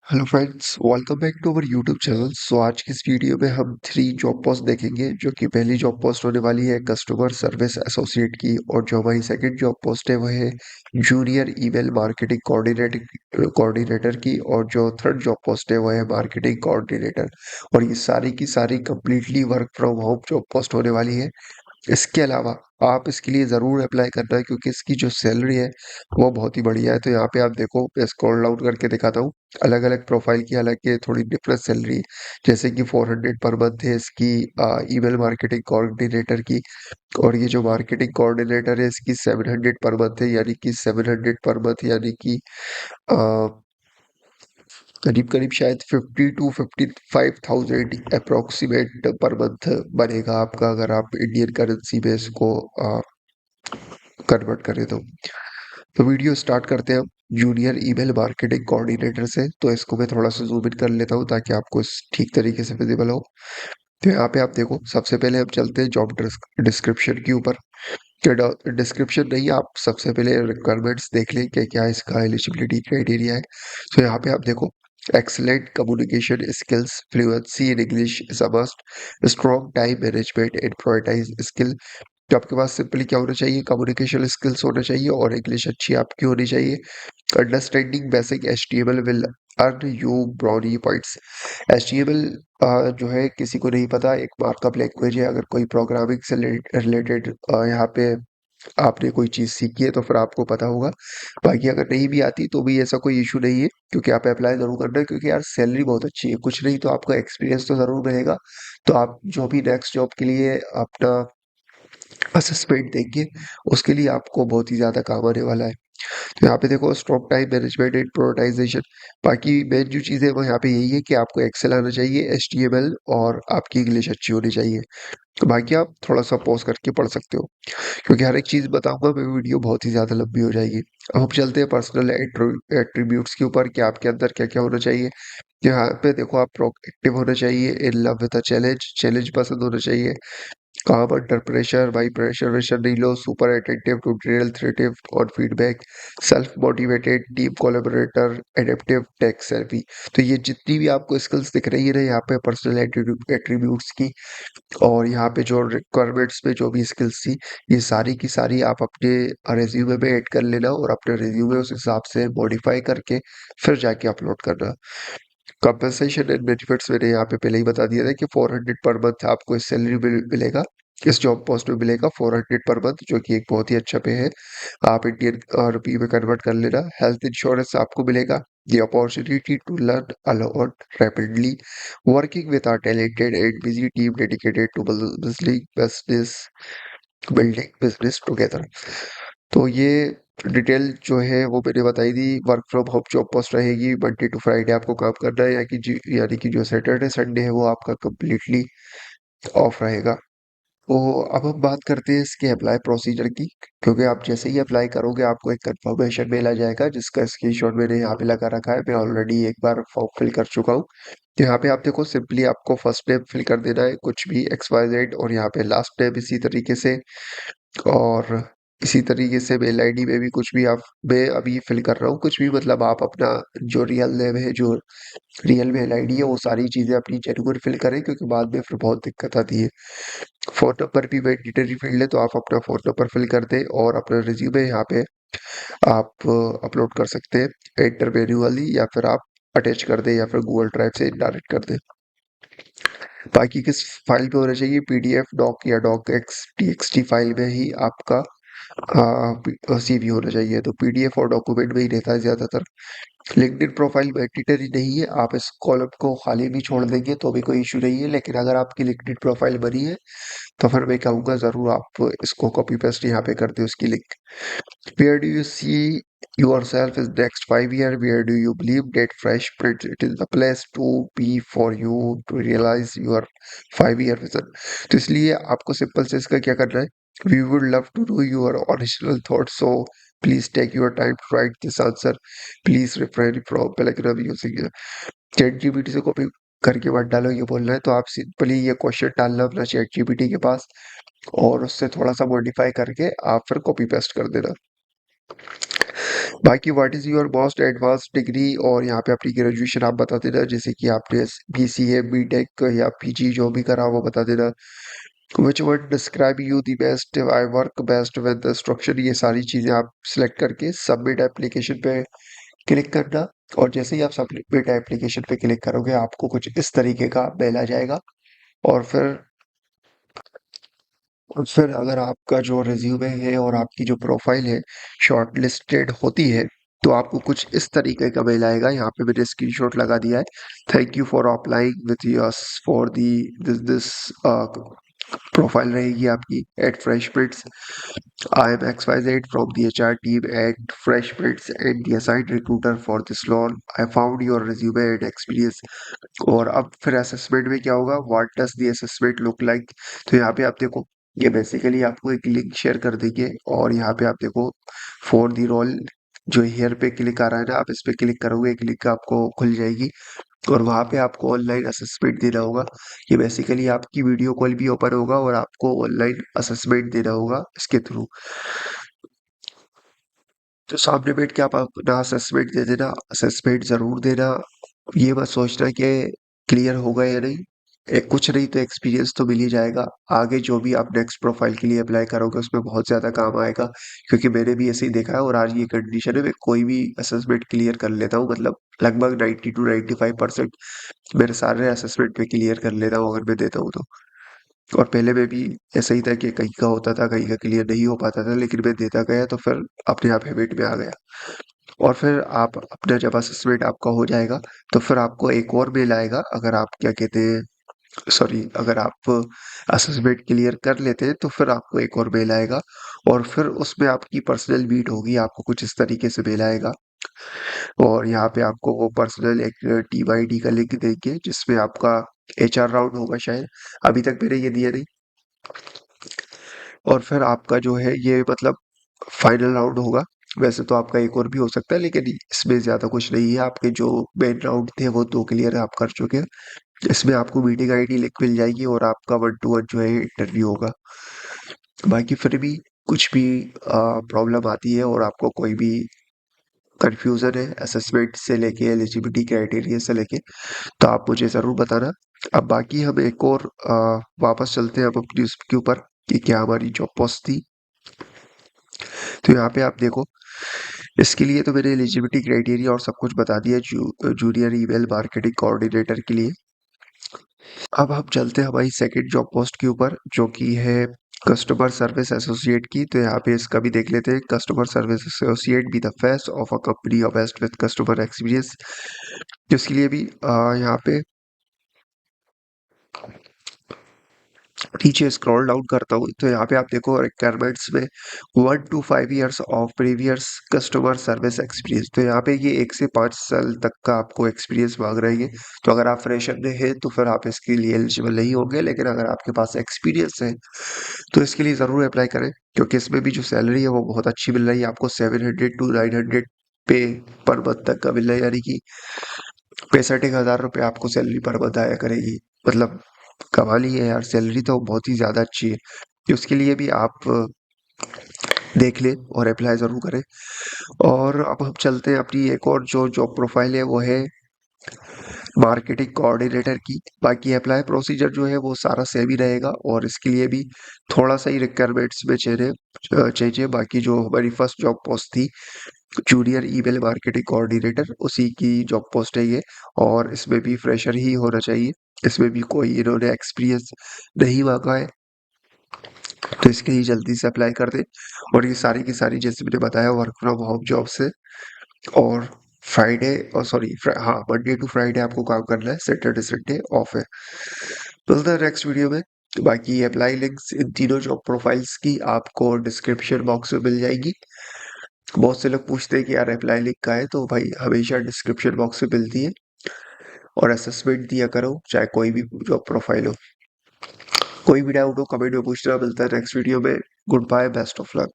Hello friends, welcome back to our YouTube channel. So आज की इस वीडियो में हम 3 जॉब पोस्ट देखेंगे। जो कि पहली जॉब पोस्ट होने वाली है कस्टमर सर्विस एसोसिएट की, और जो हमारी सेकंड जॉब पोस्ट है वो है जूनियर ईमेल मार्केटिंग कोऑर्डिनेटर की, और जो थर्ड जॉब पोस्ट है वो है मार्केटिंग कोऑर्डिनेटर। और ये सारी की सारी completely work from home job post होने वाली है। इसके अलावा आप इसके लिए ज़रूर अप्लाई करना है, क्योंकि इसकी जो सैलरी है वो बहुत ही बढ़िया है। तो यहाँ पे आप देखो, मैं स्क्रॉल डाउन करके दिखाता हूँ। अलग अलग प्रोफाइल की हालांकि थोड़ी डिफरेंट सैलरी, जैसे कि 400 पर मंथ है इसकी ईमेल मार्केटिंग कोऑर्डिनेटर की। और ये जो मार्केटिंग कोऑर्डिनेटर है इसकी 700 पर मंथ है, यानी कि 700 पर मंथ, यानी कि करीब करीब शायद 50 to 55,000 अप्रोक्सीमेट पर मंथ बनेगा आपका, अगर आप इंडियन करेंसी में इसको कन्वर्ट करें तो वीडियो स्टार्ट करते हैं हम जूनियर ईमेल मार्केटिंग कोऑर्डिनेटर से। तो इसको मैं थोड़ा सा जूम इन कर लेता हूँ ताकि आपको ठीक तरीके से विजिबल हो। तो यहाँ पे आप देखो, सबसे पहले हम चलते हैं जॉब डिस्क्रिप्शन के ऊपर। डिस्क्रिप्शन नहीं, आप सबसे पहले रिक्वायरमेंट्स देख लें कि क्या इसका एलिजिबिलिटी क्राइटेरिया है। तो यहाँ पे आप देखो, excellent communication skills, fluency in English is a must, strong time management and prioritize skill। तो आपके पास सिंपली क्या होना चाहिए, कम्युनिकेशन स्किल्स होना चाहिए और इंग्लिश अच्छी आपकी होनी चाहिए। Understanding basic HTML will earn you brownie points. HTML जो है किसी को नहीं पता, एक मार्कअप लैंग्वेज है। अगर कोई प्रोग्रामिंग से रिलेटेड यहाँ पे आपने कोई चीज़ सीखी है तो फिर आपको पता होगा। बाकी अगर नहीं भी आती तो भी ऐसा कोई इशू नहीं है, क्योंकि आप अप्लाई ज़रूर करना है, क्योंकि यार सैलरी बहुत अच्छी है। कुछ नहीं तो आपको एक्सपीरियंस तो ज़रूर मिलेगा। तो आप जो भी नेक्स्ट जॉब के लिए अपना असेसमेंट देंगे, उसके लिए आपको बहुत ही ज़्यादा काम आने वाला है। तो यहाँ पे देखो, strong time management and prioritisation. बाकी मेन जो चीज़ है वो यहाँ पे यही है कि आपको एक्सेल आना चाहिए, एचटीएमएल, और आपकी इंग्लिश अच्छी होनी चाहिए। तो बाकी आप थोड़ा सा पॉज करके पढ़ सकते हो, क्योंकि हर एक चीज़ बताऊंगा मैं, वीडियो बहुत ही ज़्यादा लंबी हो जाएगी। अब हम चलते हैं पर्सनल एट्रीब्यूट्स के ऊपर कि आपके अंदर क्या क्या होना चाहिए। यहाँ पे देखो, आप प्रोएक्टिव होना चाहिए, in love with a challenge, challenge पसंद होना चाहिए, काम अंडर प्रेशर, भाई प्रेशर वेशर नहीं लो, super attentive to detail, thrive on feedback, self motivated, team collaborator, adaptive, tech savvy. तो ये जितनी भी आपको स्किल्स दिख रही है ना यहाँ पे पर्सनल एट्रीब्यूट्स की, और यहाँ पे जो रिक्वायरमेंट्स में जो भी स्किल्स थी, ये सारी की सारी आप अपने रिज्यूमे में ऐड कर लेना, और अपने रिज्यूमे उस हिसाब से मॉडिफाई करके फिर जाके अपलोड करना। कंपनसेशन एंड बेनिफिट्स मैंने यहाँ पे पहले ही बता दिया था कि 400 पर मंथ आपको इस सैलरी मिलेगा। इस जॉब पोस्ट में मिलेगा 400 पर मंथ, जो कि एक बहुत ही अच्छा पे है। आप इंडियन रुपये में कन्वर्ट कर लेना। हेल्थ इंश्योरेंस आपको मिलेगा। The opportunity to learn a lot rapidly, working with our talented and busy team dedicated to building business together। तो ये डिटेल जो है वो मैंने बताई दी। Work from home job post रहेगी, मंडे टू फ्राइडे आपको काम करना है, यानी कि जो सैटरडे संडे है वो आपका कंप्लीटली ऑफ रहेगा। तो अब हम बात करते हैं इसके अप्लाई प्रोसीजर की, क्योंकि आप जैसे ही अप्लाई करोगे आपको एक कंफर्मेशन मेल आ जाएगा, जिसका स्क्रीनशॉट मैंने यहाँ पे लगा रखा है। मैं ऑलरेडी एक बार फॉर्म फिल कर चुका हूँ। तो यहाँ पे आप देखो, सिंपली आपको फर्स्ट नेम फिल कर देना है, कुछ भी XYZ, और यहाँ पे लास्ट नेम इसी तरीके से, और इसी तरीके से मेल आईडी में भी कुछ भी आप, मैं अभी फिल कर रहा हूँ कुछ भी, मतलब आप अपना जो रियल नेम है, जो रियल मेल आईडी है, वो सारी चीज़ें अपनी जेन्युइन फिल करें, क्योंकि बाद में फिर बहुत दिक्कत आती है। फ़ोन नंबर भी मैंडेटरी फील्ड है, तो आप अपना फ़ोन नंबर फिल कर दें, और अपना रिज्यूमे यहाँ पे आप अपलोड कर सकते हैं एंटर मैन्युअली, या फिर आप अटैच कर दें, या फिर गूगल ड्राइव से डायरेक्ट कर दें। बाकी किस फाइल पे होना चाहिए, पीडीएफ, डॉक या डॉक एक्स टीएक्सटी फाइल में ही आपका सीवी होना चाहिए। तो पीडीएफ और डॉक्यूमेंट में ही रहता है ज़्यादातर। लिंक्डइन प्रोफाइल मैंडेटरी नहीं है, आप इस कॉलम को खाली भी छोड़ देंगे तो भी कोई इशू नहीं है, लेकिन अगर आपकी लिंक्डइन प्रोफाइल बनी है तो फिर मैं कहूँगा ज़रूर आप इसको कॉपी पेस्ट यहाँ पे कर दें उसकी link. Where do you see yourself in next 5 years? Where do you believe that Fresh Prince it is the place to be for you to realize your 5 year vision? तो इसलिए आपको simple से इसका क्या करना है, We would love to know your original thoughts, so please take your time to write this answer. Please refrain from paragraph using chat GPT से copy करके मत डालो, ये बोलना है। तो आप सिंपली ये क्वेश्चन डालना अपना चैट जीपीटी के पास, और उससे थोड़ा सा मॉडिफाई करके आप फिर कॉपी पेस्ट कर देना। बाकी what is your most advance degree, और यहाँ पे अपनी ग्रेजुएशन आप बता देना, जैसे कि आपने बीसीए, बीटेक या पीजी जो भी करा वो बता देना। Which word describe you the best, I work best with the structure, ये सारी चीज़ें आप सिलेक्ट करके सबमिट एप्लीकेशन पे क्लिक करना। और जैसे ही आप सबमिट एप्लीकेशन पे क्लिक करोगे आपको कुछ इस तरीके का मेल आ जाएगा। और फिर अगर आपका जो रिज्यूमे है और आपकी जो प्रोफाइल है शॉर्ट लिस्टेड होती है तो आपको कुछ इस तरीके का मेल आएगा। यहाँ पे मैंने स्क्रीनशॉट लगा दिया है। Thank you for applying with yes for the this this profile रहेगी आपकी at fresh prints. I am XYZ from the HR team at Fresh Prints and the assigned recruiter for this role. I found your resume and experience. और अब फिर assessment में क्या होगा, what does the assessment look like. तो यहाँ पे आप देखो ये बेसिकली आपको एक लिंक शेयर कर देंगे और यहाँ पे आप देखो फॉर द रोल जो हेयर पे क्लिक आ रहा है ना, आप इस पे क्लिक करोगे एक लिंक आपको खुल जाएगी और वहाँ पे आपको ऑनलाइन असेसमेंट देना होगा। ये बेसिकली आपकी वीडियो कॉल भी ओपन होगा और आपको ऑनलाइन असेसमेंट देना होगा इसके थ्रू। तो सामने बैठ के आप अपना असेसमेंट दे देना, असेसमेंट ज़रूर देना। ये मत सोचना कि क्लियर होगा या नहीं, कुछ नहीं तो एक्सपीरियंस तो मिल ही जाएगा। आगे जो भी आप नेक्स्ट प्रोफाइल के लिए अप्लाई करोगे उसमें बहुत ज़्यादा काम आएगा, क्योंकि मैंने भी ऐसे ही देखा है। और आज ये कंडीशन है मैं कोई भी असेसमेंट क्लियर कर लेता हूँ, मतलब लगभग 90 to 95% मेरे सारे असेसमेंट में क्लियर कर लेता हूँ अगर मैं देता हूँ तो। और पहले में भी ऐसा ही था कि कहीं का होता था कहीं का क्लियर नहीं हो पाता था, लेकिन मैं देता गया तो फिर अपने आप हैबिट में आ गया। और फिर आप अपना जब असेसमेंट आपका हो जाएगा तो फिर आपको एक और मेल आएगा, अगर आप क्या कहते हैं, सॉरी, अगर आप असेसमेंट क्लियर कर लेते हैं तो फिर आपको एक और मेल आएगा और फिर उसमें आपकी पर्सनल मीट होगी। आपको कुछ इस तरीके से मेल आएगा और यहाँ पे आपको वो पर्सनल एक टीम आईडी का लिंक देंगे जिसमें आपका एचआर राउंड होगा शायद, अभी तक मैंने ये दिया नहीं। और फिर आपका जो है ये मतलब फाइनल राउंड होगा। वैसे तो आपका एक और भी हो सकता है लेकिन इसमें ज़्यादा कुछ नहीं है, आपके जो मेन राउंड थे वो 2 क्लियर आप कर चुके हैं। इसमें आपको मीटिंग आईडी लिंक मिल जाएगी और आपका 1 टू 1 जो है इंटरव्यू होगा। बाकी फिर भी कुछ भी प्रॉब्लम आती है और आपको कोई भी कन्फ्यूज़न है असेसमेंट से लेके एलिजिबिलिटी क्राइटेरिया से लेके, तो आप मुझे ज़रूर बताना। अब बाकी हम एक और वापस चलते हैं अब अपनी उसके ऊपर कि क्या हमारी जॉब पोस्ट थी। तो यहाँ पे आप देखो इसके लिए तो मैंने एलिजिबिलिटी क्राइटेरिया और सब कुछ बता दिया जूनियर ईमेल मार्केटिंग कोऑर्डिनेटर के लिए। अब हम चलते हैं हमारी सेकंड जॉब पोस्ट के ऊपर जो कि है कस्टमर सर्विस एसोसिएट की। तो यहाँ पे इसका भी देख लेते हैं, customer service associate be the face of a company of best with customer experience. जिसके लिए भी यहाँ पे नीचे स्क्रॉल डाउन करता हूँ तो यहाँ पे आप देखो रिक्वायरमेंट्स में 1 to 5 years of previous customer service experience. तो यहाँ पे ये 1 से 5 साल तक का आपको एक्सपीरियंस मांग रहे हैं। तो अगर आप फ्रेशर में हैं तो फिर आप इसके लिए एलिजिबल नहीं होंगे, लेकिन अगर आपके पास एक्सपीरियंस है तो इसके लिए ज़रूर अप्लाई करें, क्योंकि इसमें भी जो सैलरी है वो बहुत अच्छी मिल रही है आपको। 700 to 900 पे पर मंथ तक का मिल रहा है, यानी कि 65,000 रुपये आपको सैलरी पर मंथ आया करेगी। मतलब कमाल ही है यार, सैलरी तो बहुत ही ज़्यादा अच्छी है। तो उसके लिए भी आप देख लें और अप्लाई ज़रूर करें। और अब हम चलते हैं अपनी एक और जो जॉब प्रोफाइल है वो है मार्केटिंग कोऑर्डिनेटर की। बाकी अप्लाई प्रोसीजर जो है वो सारा सेम ही रहेगा और इसके लिए भी थोड़ा सा ही रिक्वायरमेंट्स में चाहिए। बाकी जो हमारी फर्स्ट जॉब पोस्ट थी जूनियर ईमेल मार्केटिंग कोऑर्डिनेटर, उसी की जॉब पोस्ट है ये। और इसमें भी फ्रेशर ही होना चाहिए, इसमें भी कोई इन्होंने एक्सपीरियंस नहीं मांगा है, तो इसके लिए जल्दी से अप्लाई कर दें। और ये सारी की सारी जैसे मैंने बताया वर्क फ्रॉम होम जॉब से, और फ्राइडे और सॉरी हाँ मंडे टू फ्राइडे आपको काम करना है, सैटरडे संडे ऑफ है। मिलते हैं नेक्स्ट वीडियो में। बाकी अप्लाई लिंक्स इन तीनों जॉब प्रोफाइल्स की आपको डिस्क्रिप्शन बॉक्स में मिल जाएगी। बहुत से लोग पूछते हैं कि यार अप्लाई लिंक का है, तो भाई हमेशा डिस्क्रिप्शन बॉक्स में मिलती है। और असेसमेंट दिया करो चाहे कोई भी जॉब प्रोफाइल हो। कोई भी डाउट हो कमेंट में पूछना। मिलता है नेक्स्ट वीडियो में। Good bye, best of luck.